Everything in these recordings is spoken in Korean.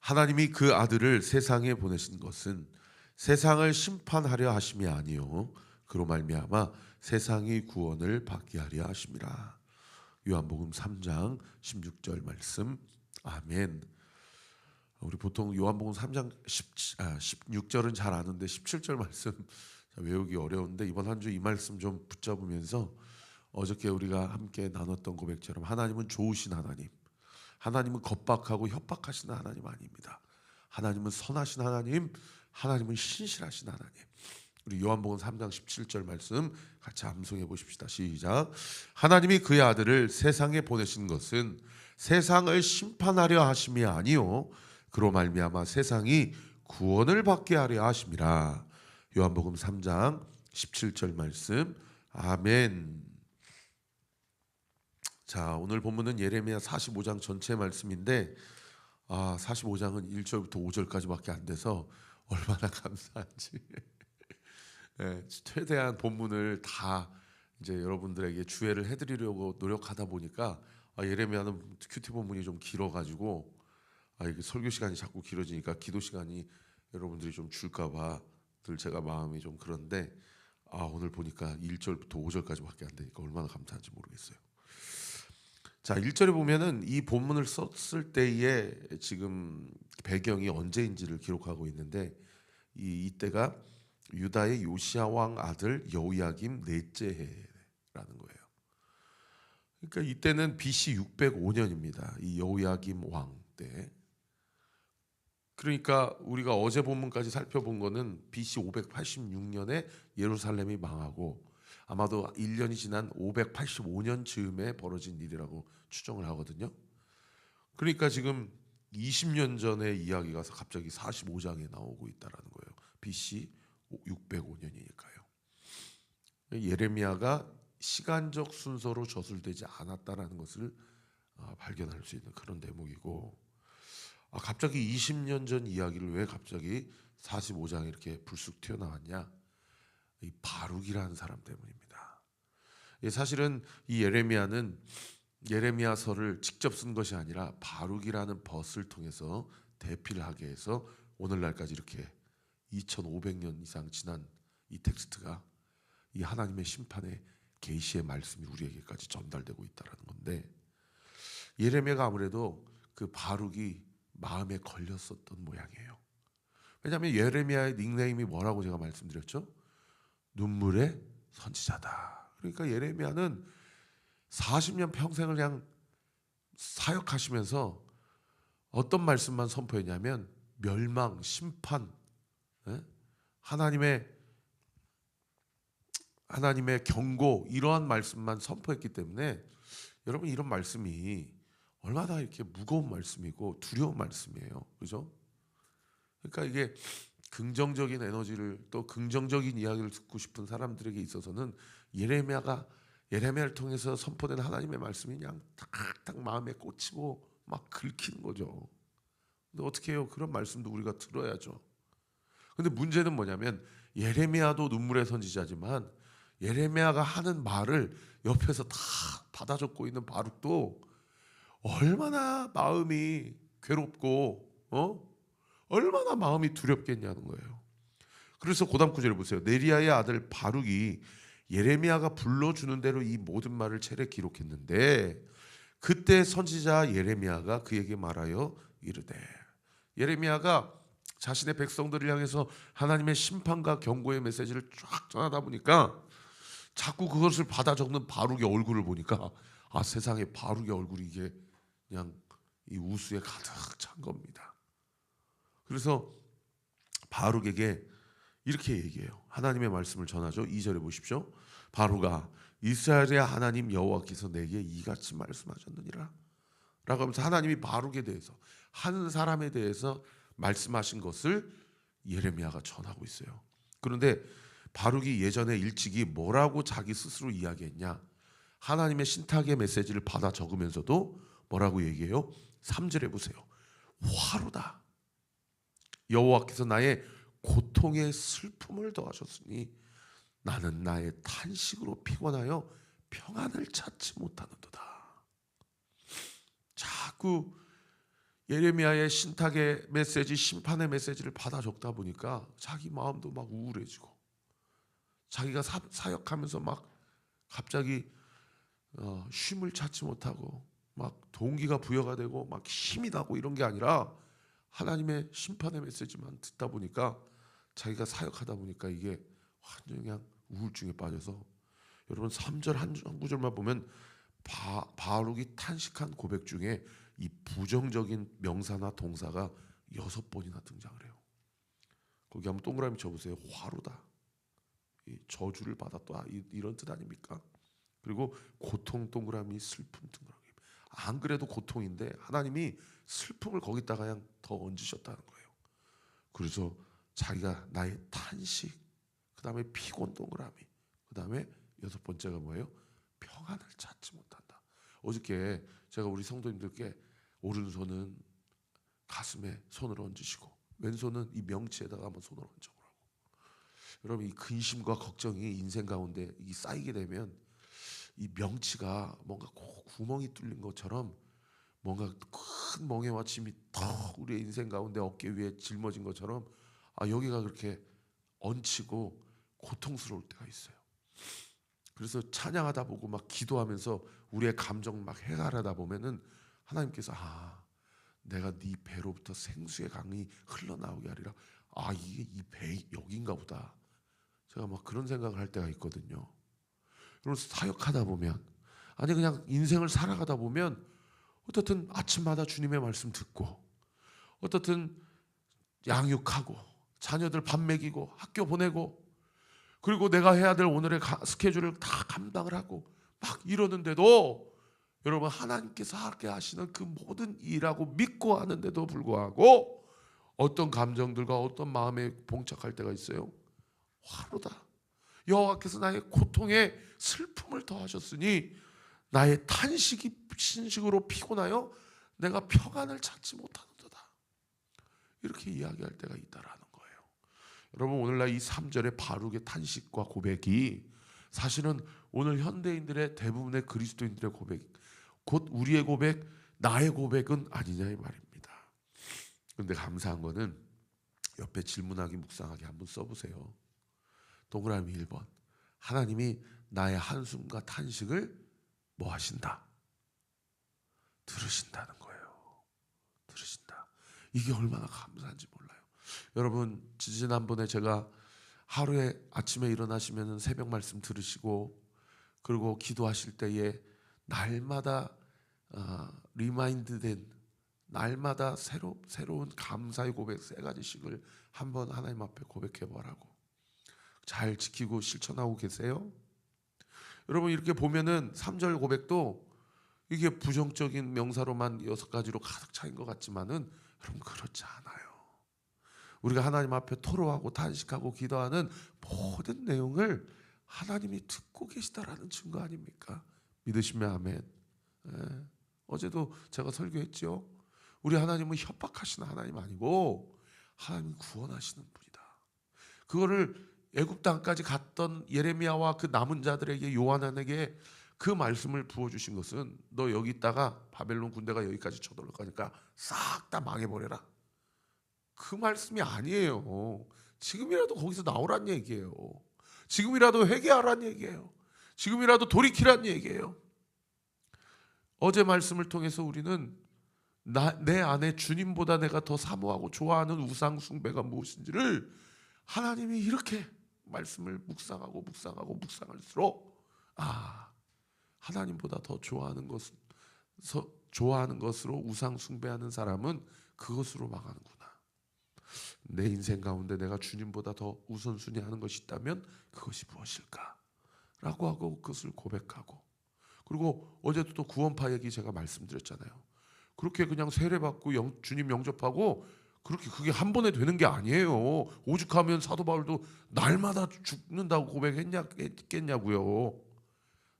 하나님이 그 아들을 세상에 보내신 것은 세상을 심판하려 하심이 아니요 그로 말미암아 세상이 구원을 받게 하려 하심이라. 요한복음 3장 16절 말씀. 아멘. 우리 보통 요한복음 3장 16절은 잘 아는데 17절 말씀 외우기 어려운데 이번 한 주 이 말씀 좀 붙잡으면서 어저께 우리가 함께 나눴던 고백처럼 하나님은 좋으신 하나님, 하나님은 겁박하고 협박하시는 하나님 아닙니다. 하나님은 선하신 하나님, 하나님은 신실하신 하나님. 우리 요한복음 3장 17절 말씀 같이 암송해 보십시다. 시작. 하나님이 그의 아들을 세상에 보내신 것은 세상을 심판하려 하심이 아니요 그로 말미암아 세상이 구원을 받게 하려 하심이라. 요한복음 3장 17절 말씀. 아멘. 자, 오늘 본문은 예레미야 45장 전체 말씀인데 45장은 1절부터 5절까지밖에 안 돼서 얼마나 감사한지 최대한 본문을 다 이제 여러분들에게 주애를 해드리려고 노력하다 보니까 예레미야는 큐티 본문이 좀 길어가지고 이게 설교 시간이 자꾸 길어지니까 기도 시간이 여러분들이 좀 줄까봐 늘 제가 마음이 좀 그런데 오늘 보니까 1절부터 5절까지밖에 안 되니까 얼마나 감사한지 모르겠어요. 자, 1절에 보면은 이 본문을 썼을 때의 지금 배경이 언제인지를 기록하고 있는데 이때가 유다의 요시야 왕 아들 여호야김 넷째 해라는 거예요. 그러니까 이때는 BC 605년입니다. 이 여호야김 왕 때. 그러니까 우리가 어제 본문까지 살펴본 거는 BC 586년에 예루살렘이 망하고 아마도 1년이 지난 585년 즈음에 벌어진 일이라고 추정을 하거든요. 그러니까 지금 20년 전의 이야기가 갑자기 45장에 나오고 있다라는 거예요. BC 605년이니까요. 예레미야가 시간적 순서로 저술되지 않았다라는 것을 발견할 수 있는 그런 대목이고, 갑자기 20년 전 이야기를 왜 갑자기 45장에 이렇게 불쑥 튀어나왔냐? 이 바룩이라는 사람 때문입니다. 사실은 이 예레미야는 예레미야서를 직접 쓴 것이 아니라 바룩이라는 벗을 통해서 대피를 하게 해서 오늘날까지 이렇게 2500년 이상 지난 이 텍스트가 이 하나님의 심판의 계시의 말씀이 우리에게까지 전달되고 있다는 건데, 예레미야가 아무래도 그 바룩이 마음에 걸렸었던 모양이에요. 왜냐하면 예레미야의 닉네임이 뭐라고 제가 말씀드렸죠? 눈물의 선지자다. 그러니까 예레미야는 40년 평생을 그냥 사역하시면서 어떤 말씀만 선포했냐면 멸망, 심판, 하나님의 경고, 이러한 말씀만 선포했기 때문에 여러분, 이런 말씀이 얼마나 이렇게 무거운 말씀이고 두려운 말씀이에요. 그죠? 그러니까 이게 긍정적인 에너지를, 또 긍정적인 이야기를 듣고 싶은 사람들에게 있어서는 예레미야를 통해서 선포된 하나님의 말씀이 그냥 탁탁 마음에 꽂히고 막 긁히는 거죠. 근데 어떻게 해요? 그런 말씀도 우리가 들어야죠. 근데 문제는 뭐냐면 예레미야도 눈물의 선지자지만 예레미야가 하는 말을 옆에서 다 받아 적고 있는 바룩도 얼마나 마음이 괴롭고 얼마나 마음이 두렵겠냐는 거예요. 그래서 고단 9절을 보세요. 네리야의 아들 바룩이 예레미야가 불러주는 대로 이 모든 말을 차례 기록했는데 그때 선지자 예레미야가 그에게 말하여 이르되, 예레미야가 자신의 백성들을 향해서 하나님의 심판과 경고의 메시지를 쫙 전하다 보니까 자꾸 그것을 받아 적는 바룩의 얼굴을 보니까 세상에 바룩의 얼굴이 이게 그냥 이 우수에 가득 찬 겁니다. 그래서 바룩에게 이렇게 얘기해요. 하나님의 말씀을 전하죠. 2절에 보십시오. 바룩아, 이스라엘의 하나님 여호와께서 내게 이같이 말씀하셨느니라 라고 하면서 하나님이 바룩에 대해서, 한 사람에 대해서 말씀하신 것을 예레미야가 전하고 있어요. 그런데 바룩이 예전에 일찍이 뭐라고 자기 스스로 이야기했냐? 하나님의 신탁의 메시지를 받아 적으면서도 뭐라고 얘기해요? 3절에 보세요. 화로다. 여호와께서 나의 고통의 슬픔을 더하셨으니 나는 나의 탄식으로 피곤하여 평안을 찾지 못하는도다. 자꾸 예레미야의 신탁의 메시지, 심판의 메시지를 받아 적다 보니까 자기 마음도 막 우울해지고, 자기가 사역하면서 막 갑자기 쉼을 찾지 못하고 막 동기가 부여가 되고 막 힘이 나고 이런 게 아니라 하나님의 심판의 메시지만 듣다 보니까 자기가 사역하다 보니까 이게 완전히 그냥 우울증에 빠져서, 여러분 3절 한 구절만 보면 바룩이 탄식한 고백 중에 이 부정적인 명사나 동사가 6번이나 등장을 해요. 거기 한번 동그라미 쳐보세요. 화로다, 이 저주를 받았다, 이런 뜻 아닙니까? 그리고 고통 동그라미, 슬픔 동그라미. 안 그래도 고통인데 하나님이 슬픔을 거기다가 그냥 더 얹으셨다는 거예요. 그래서 자기가 나의 탄식, 그 다음에 피곤 동그라미, 그 다음에 6번째가 뭐예요? 평안을 찾지 못한다. 어저께 제가 우리 성도님들께 오른손은 가슴에 손을 얹으시고 왼손은 이 명치에다가 한번 손을 얹어보라고. 여러분, 이 근심과 걱정이 인생 가운데 이 쌓이게 되면 이 명치가 뭔가 구멍이 뚫린 것처럼 뭔가 큰 멍에와 짐이 더 우리의 인생 가운데 어깨 위에 짊어진 것처럼 여기가 그렇게 얹히고 고통스러울 때가 있어요. 그래서 찬양하다 보고 막 기도하면서 우리의 감정 막 해결하다 보면은 하나님께서 내가 네 배로부터 생수의 강이 흘러나오게 하리라. 이게 이 배 여긴가 보다. 제가 막 그런 생각을 할 때가 있거든요. 그래서 사역하다 보면, 아니 그냥 인생을 살아가다 보면 어떻든 아침마다 주님의 말씀 듣고, 어떻든 양육하고 자녀들 밥 먹이고 학교 보내고, 그리고 내가 해야 될 오늘의 스케줄을 다 감당을 하고 막 이러는데도, 여러분 하나님께서 하게 하시는 그 모든 일하고 믿고 하는데도 불구하고 어떤 감정들과 어떤 마음에 봉착할 때가 있어요. 화로다. 여호와께서 나의 고통에 슬픔을 더하셨으니 나의 탄식이 신식으로 피곤하여 내가 평안을 찾지 못하는도다. 이렇게 이야기할 때가 있다라는 거예요. 여러분, 오늘날 이 3절의 바룩의 탄식과 고백이 사실은 오늘 현대인들의 대부분의 그리스도인들의 고백, 곧 우리의 고백, 나의 고백은 아니냐 이 말입니다. 그런데 감사한 거는 옆에 질문하기 묵상하기 한번 써보세요. 동그라미 1번. 하나님이 나의 한숨과 탄식을 뭐 하신다? 들으신다는 거예요. 들으신다. 이게 얼마나 감사한지 몰라요. 여러분, 지난번에 제가 하루에 아침에 일어나시면 새벽 말씀 들으시고, 그리고 기도하실 때에 날마다 리마인드된, 날마다 새로운 감사의 고백 3가지씩을 한번 하나님 앞에 고백해 보라고, 잘 지키고 실천하고 계세요? 여러분, 이렇게 보면은 3절 고백도 이게 부정적인 명사로만 6가지로 가득 차인 것 같지만은 여러분 그렇지 않아요. 우리가 하나님 앞에 토로하고 탄식하고 기도하는 모든 내용을 하나님이 듣고 계시다라는 증거 아닙니까? 믿으시면 아멘. 어제도 제가 설교했죠. 우리 하나님은 협박하시는 하나님 아니고 하나님은 구원하시는 분이다. 그거를 애굽 땅까지 갔던 예레미야와 그 남은 자들에게, 요한에게 그 말씀을 부어주신 것은 너 여기 있다가 바벨론 군대가 여기까지 쳐들어올 거니까 싹 다 망해버려라. 그 말씀이 아니에요. 지금이라도 거기서 나오란 얘기예요. 지금이라도 회개하란 얘기예요. 지금이라도 돌이키란 얘기예요. 어제 말씀을 통해서 우리는 내 안에 주님보다 내가 더 사모하고 좋아하는 우상 숭배가 무엇인지를 하나님이 이렇게 말씀을 묵상하고 묵상할수록 하나님보다 더 좋아하는 것으로 우상 숭배하는 사람은 그것으로 망하는구나. 내 인생 가운데 내가 주님보다 더 우선순위하는 것이 있다면 그것이 무엇일까? 라고 하고 그것을 고백하고, 그리고 어제도 또 구원파 얘기 제가 말씀드렸잖아요. 그렇게 그냥 세례받고 주님 영접하고 그렇게 그게 한 번에 되는 게 아니에요. 오죽하면 사도 바울도 날마다 죽는다고 고백했겠냐고요.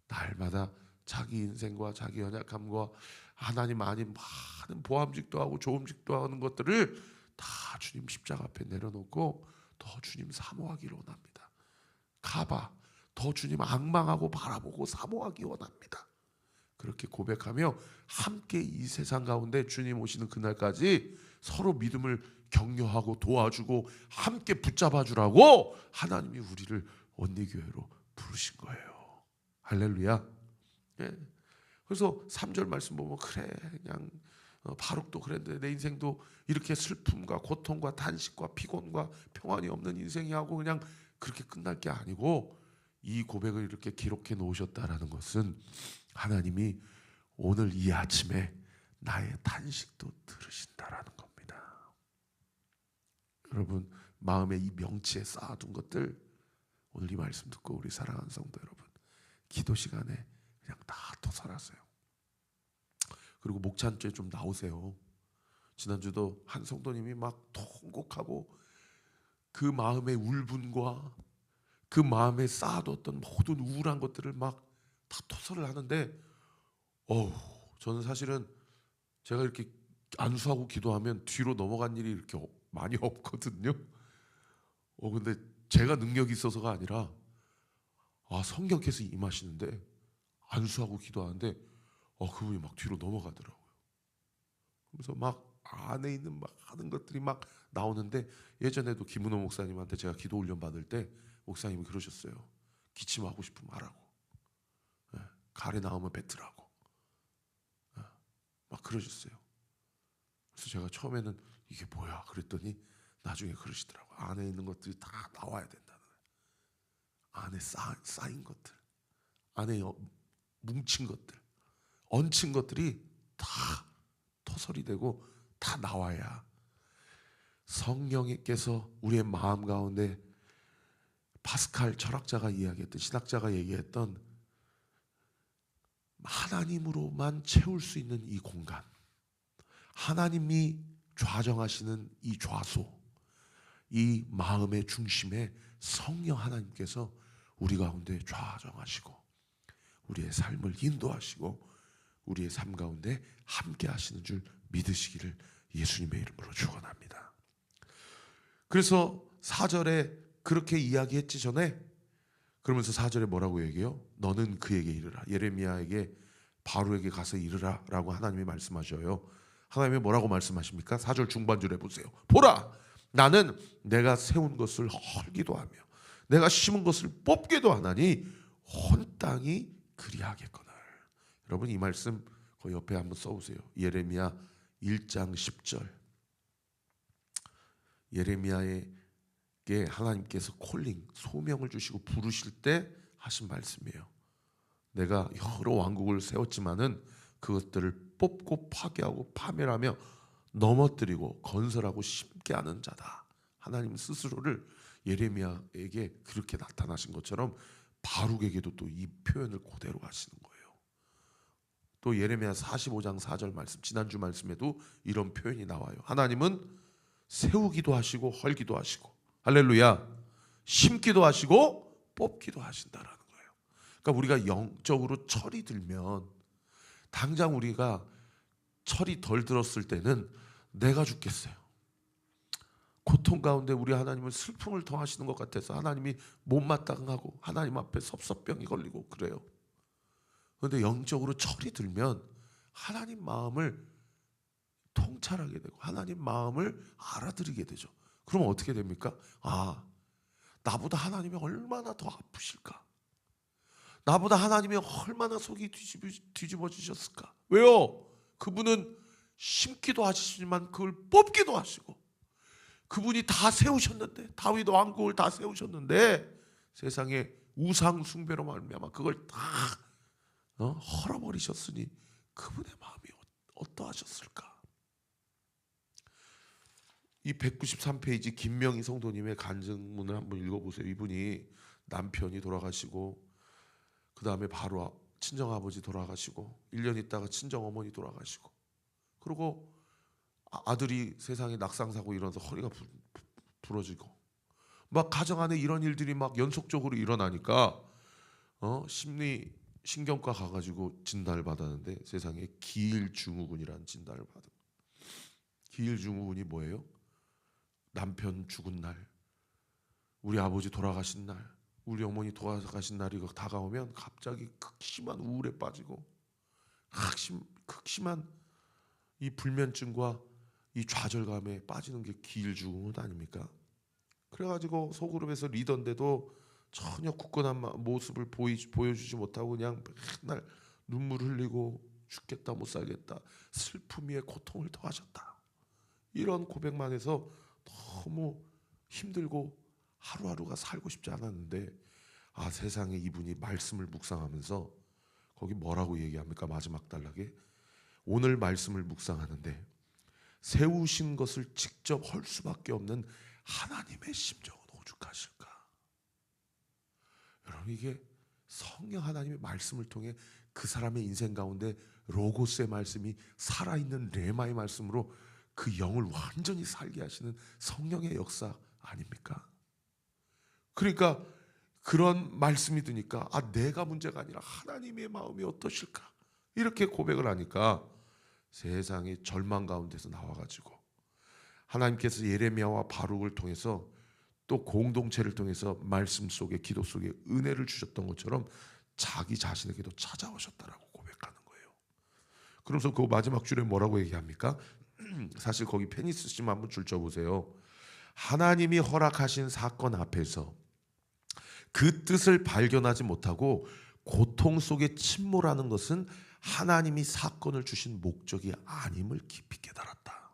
날마다 자기 인생과 자기 연약함과 하나님 아닌 많은 보암직도 하고 조음직도 하는 것들을 다 주님 십자가 앞에 내려놓고 더 주님 사모하기를 원합니다. 더 주님 앙망하고 바라보고 사모하기 원합니다. 그렇게 고백하며 함께 이 세상 가운데 주님 오시는 그날까지 서로 믿음을 격려하고 도와주고 함께 붙잡아 주라고 하나님이 우리를 언니교회로 부르신 거예요. 할렐루야. 예. 그래서 3절 말씀 보면 그래 그냥 바룩도 그랬는데 내 인생도 이렇게 슬픔과 고통과 단식과 피곤과 평안이 없는 인생이 하고 그냥 그렇게 끝날 게 아니고 이 고백을 이렇게 기록해 놓으셨다라는 것은 하나님이 오늘 이 아침에 나의 단식도 들으신다라는 겁니다. 여러분 마음에 이 명치에 쌓아둔 것들 오늘 이 말씀 듣고 우리 사랑하는 성도 여러분 기도 시간에 그냥 다 터살았어요. 그리고 목찬주에 좀 나오세요. 지난주도 한 성도님이 막 통곡하고 그 마음의 울분과 그 마음에 쌓아뒀던 모든 우울한 것들을 막 다 토설을 하는데 저는 사실은 제가 이렇게 안수하고 기도하면 뒤로 넘어간 일이 이렇게 많이 없거든요. 근데 제가 능력이 있어서가 아니라 성령께서 임하시는데 안수하고 기도하는데 그분이 막 뒤로 넘어가더라고요. 그래서 막 안에 있는 막 하는 것들이 막 나오는데 예전에도 김은호 목사님한테 제가 기도 훈련 받을 때 목사님이 그러셨어요. 기침하고 싶으면 하라고. 가래 나오면 뱉으라고. 막 그러셨어요. 그래서 제가 처음에는 이게 뭐야 그랬더니 나중에 그러시더라고요. 안에 있는 것들이 다 나와야 된다는 거예요. 안에 쌓인 것들, 안에 뭉친 것들, 얹힌 것들이 다 토설이 되고 다 나와야 성령께서 우리의 마음 가운데 파스칼 철학자가 이야기했던 신학자가 얘기했던 하나님으로만 채울 수 있는 이 공간, 하나님이 좌정하시는 이 좌소, 이 마음의 중심에 성령 하나님께서 우리 가운데 좌정하시고 우리의 삶을 인도하시고 우리의 삶 가운데 함께 하시는 줄 믿으시기를 예수님의 이름으로 축원합니다. 그래서 4절에 그렇게 이야기했지 전에 그러면서 4절에 뭐라고 얘기해요? 너는 그에게 이르라. 예레미야에게 바로에게 가서 이르라 라고 하나님이 말씀하셔요. 하나님이 뭐라고 말씀하십니까? 4절 중반절에 보세요. 보라 나는 내가 세운 것을 헐기도 하며 내가 심은 것을 뽑기도 하나니 온 땅이 그리하겠거늘. 여러분 이 말씀 그 옆에 한번 써보세요. 예레미야 1장 10절. 예레미야에게 하나님께서 콜링 소명을 주시고 부르실 때 하신 말씀이에요. 내가 여러 왕국을 세웠지만은 그것들을 뽑고 파괴하고 파멸하며 넘어뜨리고 건설하고 심게 하는 자다. 하나님 스스로를 예레미야에게 그렇게 나타나신 것처럼 바룩에게도 또 이 표현을 그대로 하시는 거예요. 또 예레미야 45장 4절 말씀 지난주 말씀에도 이런 표현이 나와요. 하나님은 세우기도 하시고 헐기도 하시고 할렐루야 심기도 하시고 뽑기도 하신다라는 거예요. 그러니까 우리가 영적으로 철이 들면 당장 우리가 철이 덜 들었을 때는 내가 죽겠어요. 고통 가운데 우리 하나님은 슬픔을 더하시는 것 같아서 하나님이 못마땅하고 하나님 앞에 섭섭병이 걸리고 그래요. 그런데 영적으로 철이 들면 하나님 마음을 통찰하게 되고 하나님 마음을 알아들이게 되죠. 그러면 어떻게 됩니까? 나보다 하나님이 얼마나 더 아프실까? 나보다 하나님이 얼마나 속이 뒤집어지셨을까? 왜요? 그분은 심기도 하시지만 그걸 뽑기도 하시고 그분이 다 세우셨는데 다윗 왕국을 다 세우셨는데 세상에 우상 숭배로 말미암아 그걸 다 헐어버리셨으니 그분의 마음이 어떠하셨을까? 이 193페이지 김명희 성도님의 간증문을 한번 읽어보세요. 이분이 남편이 돌아가시고 그 다음에 바로 친정아버지 돌아가시고 1년 있다가 친정어머니 돌아가시고 그리고 아들이 세상에 낙상사고 일어나서 허리가 부러지고 막 가정 안에 이런 일들이 막 연속적으로 일어나니까 신경과 가가지고 진단을 받았는데 세상에 기일증후군이라는 진단을 받은. 기일증후군이 뭐예요? 남편 죽은 날, 우리 아버지 돌아가신 날, 우리 어머니 돌아가신 날이 다가오면 갑자기 극심한 우울에 빠지고 극심한 이 불면증과 이 좌절감에 빠지는 게 기일죽은 것 아닙니까? 그래가지고 소그룹에서 리더인데도 전혀 굳건한 모습을 보여주지 못하고 그냥 맨날 눈물 흘리고 죽겠다 못 살겠다 슬픔 위에 고통을 더하셨다. 이런 고백만 해서 너무 힘들고 하루하루가 살고 싶지 않았는데 세상에 이분이 말씀을 묵상하면서 거기 뭐라고 얘기합니까? 마지막 단락에 오늘 말씀을 묵상하는데 세우신 것을 직접 할 수밖에 없는 하나님의 심정은 오죽하실까? 여러분 이게 성령 하나님의 말씀을 통해 그 사람의 인생 가운데 로고스의 말씀이 살아있는 레마의 말씀으로 그 영을 완전히 살게 하시는 성령의 역사 아닙니까? 그러니까 그런 말씀이 드니까 내가 문제가 아니라 하나님의 마음이 어떠실까? 이렇게 고백을 하니까 세상에 절망 가운데서 나와가지고 하나님께서 예레미야와 바룩을 통해서 또 공동체를 통해서 말씀 속에 기도 속에 은혜를 주셨던 것처럼 자기 자신에게도 찾아오셨다라고 고백하는 거예요. 그러면서 그 마지막 줄에 뭐라고 얘기합니까? 사실 거기 페니스 씨 한번 줄 쳐보세요. 하나님이 허락하신 사건 앞에서 그 뜻을 발견하지 못하고 고통 속에 침몰하는 것은 하나님이 사건을 주신 목적이 아님을 깊이 깨달았다.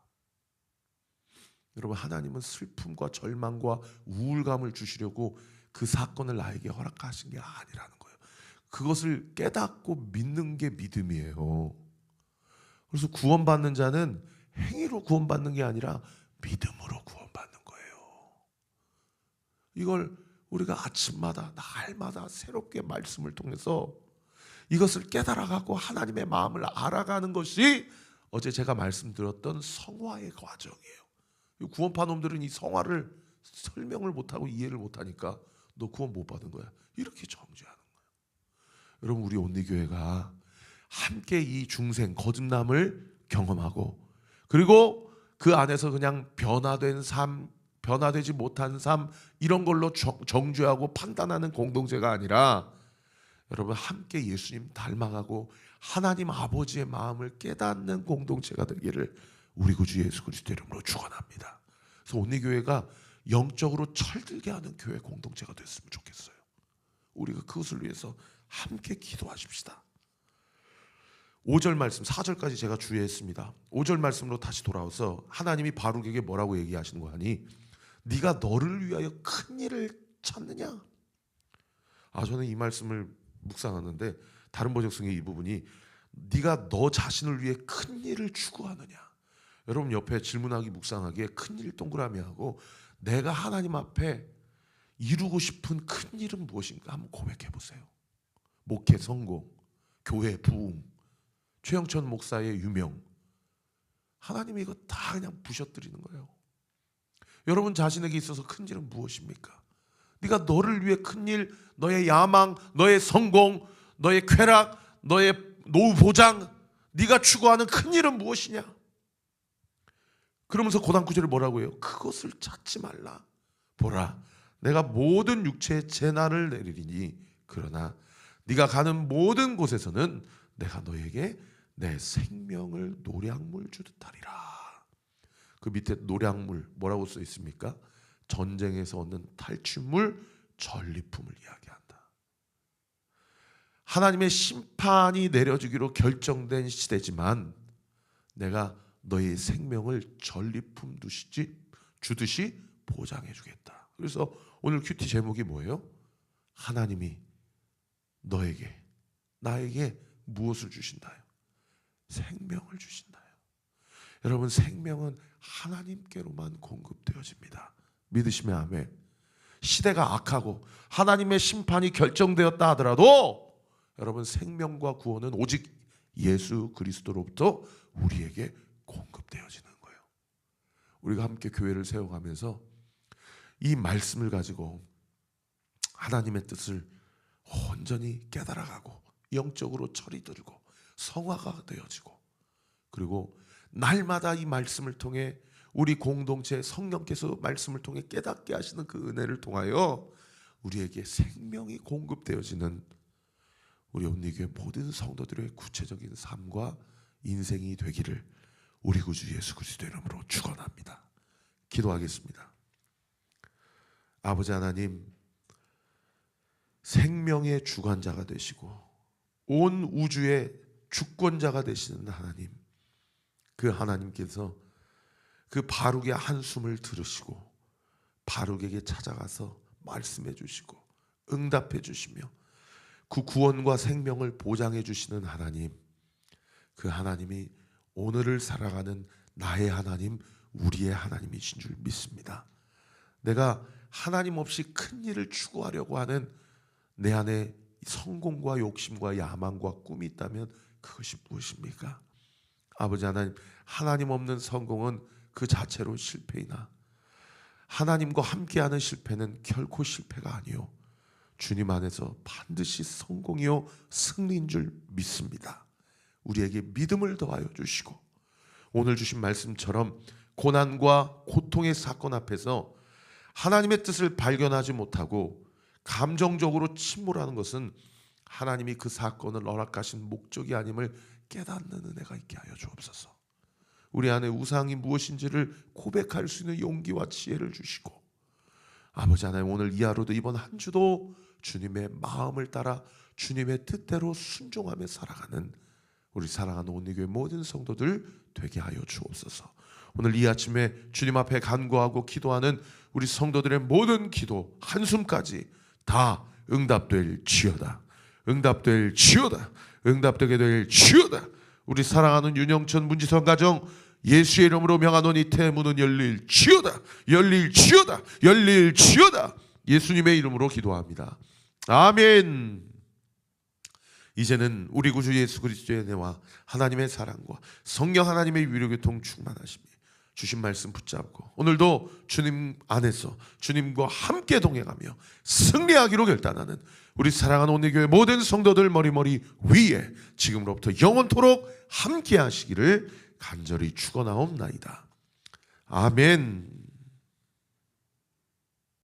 여러분 하나님은 슬픔과 절망과 우울감을 주시려고 그 사건을 나에게 허락하신 게 아니라는 거예요. 그것을 깨닫고 믿는 게 믿음이에요. 그래서 구원받는 자는 행위로 구원받는 게 아니라 믿음으로 구원받는 거예요. 이걸 우리가 아침마다 날마다 새롭게 말씀을 통해서 이것을 깨달아가고 하나님의 마음을 알아가는 것이 어제 제가 말씀드렸던 성화의 과정이에요. 구원파 놈들은 이 성화를 설명을 못하고 이해를 못하니까 너 구원 못 받은 거야 이렇게 정죄하는 거예요. 여러분 우리 온리교회가 함께 이 중생 거듭남을 경험하고 그리고 그 안에서 그냥 변화된 삶 변화되지 못한 삶 이런 걸로 정죄하고 판단하는 공동체가 아니라 여러분 함께 예수님 닮아가고 하나님 아버지의 마음을 깨닫는 공동체가 되기를 우리 구주 예수 그리스도 이름으로 축원합니다. 그래서 온리교회가 영적으로 철들게 하는 교회 공동체가 됐으면 좋겠어요. 우리가 그것을 위해서 함께 기도하십시다. 5절 말씀 4절까지 제가 주의했습니다. 5절 말씀으로 다시 돌아와서 하나님이 바룩에게 뭐라고 얘기하시는 거 아니? 네가 너를 위하여 큰 일을 찾느냐? 저는 이 말씀을 묵상하는데 다른 번역성의 이 부분이 네가 너 자신을 위해 큰 일을 추구하느냐? 여러분 옆에 질문하기 묵상하기에 큰 일 동그라미 하고 내가 하나님 앞에 이루고 싶은 큰 일은 무엇인가 한번 고백해 보세요. 목회 성공, 교회 부흥, 최영천 목사의 유명. 하나님이 이거 다 그냥 부셔뜨리는 거예요. 여러분 자신에게 있어서 큰 일은 무엇입니까? 네가 너를 위해 큰 일, 너의 야망, 너의 성공, 너의 쾌락, 너의 노후 보장, 네가 추구하는 큰 일은 무엇이냐? 그러면서 고단 9절에 뭐라고 해요? 그것을 찾지 말라. 보라, 내가 모든 육체에 재난을 내리리니 그러나 네가 가는 모든 곳에서는 내가 너에게 내 생명을 노량물 주듯 하리라. 그 밑에 노량물 뭐라고 써 있습니까? 전쟁에서 얻는 탈취물, 전리품을 이야기한다. 하나님의 심판이 내려지기로 결정된 시대지만 내가 너의 생명을 전리품 주듯이 보장해 주겠다. 그래서 오늘 큐티 제목이 뭐예요? 하나님이 너에게 나에게 무엇을 주신다요? 생명을 주신다요. 여러분 생명은 하나님께로만 공급되어집니다. 믿으시면 아멘. 시대가 악하고 하나님의 심판이 결정되었다 하더라도 여러분 생명과 구원은 오직 예수 그리스도로부터 우리에게 공급되어지는 거예요. 우리가 함께 교회를 세워가면서 이 말씀을 가지고 하나님의 뜻을 온전히 깨달아가고 영적으로 철이 들고 성화가 되어지고 그리고 날마다 이 말씀을 통해 우리 공동체 성령께서 말씀을 통해 깨닫게 하시는 그 은혜를 통하여 우리에게 생명이 공급되어지는 우리 온리교회 모든 성도들의 구체적인 삶과 인생이 되기를 우리 구주 예수 그리스도 이름으로 축원합니다. 기도하겠습니다. 아버지 하나님, 생명의 주관자가 되시고 온 우주의 주권자가 되시는 하나님, 그 하나님께서 그 바룩의 한숨을 들으시고 바룩에게 찾아가서 말씀해 주시고 응답해 주시며 그 구원과 생명을 보장해 주시는 하나님, 그 하나님이 오늘을 살아가는 나의 하나님, 우리의 하나님이신 줄 믿습니다. 내가 하나님 없이 큰 일을 추구하려고 하는 내 안에 성공과 욕심과 야망과 꿈이 있다면 그것이 무엇입니까? 아버지 하나님, 하나님 없는 성공은 그 자체로 실패이나 하나님과 함께하는 실패는 결코 실패가 아니요 주님 안에서 반드시 성공이요 승리인 줄 믿습니다. 우리에게 믿음을 더하여 주시고 오늘 주신 말씀처럼 고난과 고통의 사건 앞에서 하나님의 뜻을 발견하지 못하고 감정적으로 침몰하는 것은 하나님이 그 사건을 허락하신 목적이 아님을 깨닫는 은혜가 있게 하여 주옵소서. 우리 안에 우상이 무엇인지를 고백할 수 있는 용기와 지혜를 주시고 아버지 하나님, 오늘 이 하루도 이번 한 주도 주님의 마음을 따라 주님의 뜻대로 순종하며 살아가는 우리 사랑하는 온리교회 모든 성도들 되게 하여 주옵소서. 오늘 이 아침에 주님 앞에 간구하고 기도하는 우리 성도들의 모든 기도 한숨까지 다 응답될 지어다. 응답될 지어다. 응답되게 될 지어다. 우리 사랑하는 윤영천 문지성 가정 예수의 이름으로 명하노니 태문은 열릴 지어다. 열릴 지어다. 열릴 지어다. 예수님의 이름으로 기도합니다. 아멘. 이제는 우리 구주 예수 그리스도의 은혜와 하나님의 사랑과 성령 하나님의 위로교통 충만하심이 주신 말씀 붙잡고 오늘도 주님 안에서 주님과 함께 동행하며 승리하기로 결단하는 우리 사랑하는 온리교회 모든 성도들 머리머리 위에 지금으로부터 영원토록 함께 하시기를 간절히 축원하옵나이다. 아멘.